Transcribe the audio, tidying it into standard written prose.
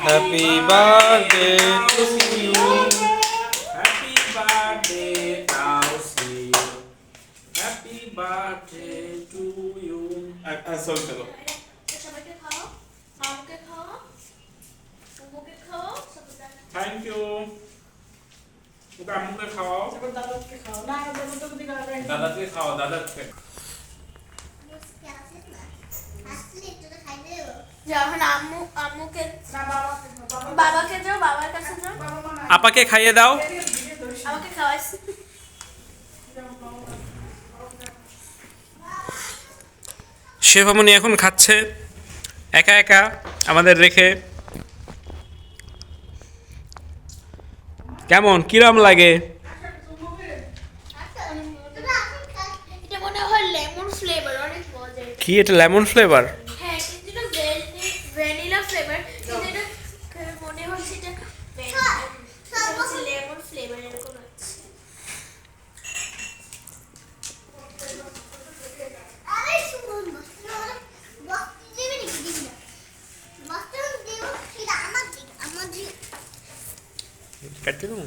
Happy birthday to you. Happy birthday, Tausi. Happy birthday to you. চলো চলো। সবাইকে খাও, আমাকে খাও, বুবুকে খাও, সবাইকে। Thank you. ওকে আম্মুকে খাওয়াও। দাদাকে খাও না, দাদাকে খাওয়াও, দাদাকে। যখন আম্মুকে বাবাকে দাও, বাবার কাছে দাও, আপাকে খাইয়ে দাও। আমাকে খাওয়াইস। শেফামণি এখন খাচ্ছে একা একা আমাদের রেখে। কেমন কিরম লাগে? এটা মনে হয় লেমন ফ্লেভার, অনেক মজা। কি এটা লেমন ফ্লেভার? হ্যাঁ, কিন্তু এটা ভ্যানিলা ফ্লেভার, কিন্তু এটা মনে হচ্ছে এটা লেমন ফ্লেভার এরকম আছে। কাটতে দেবো?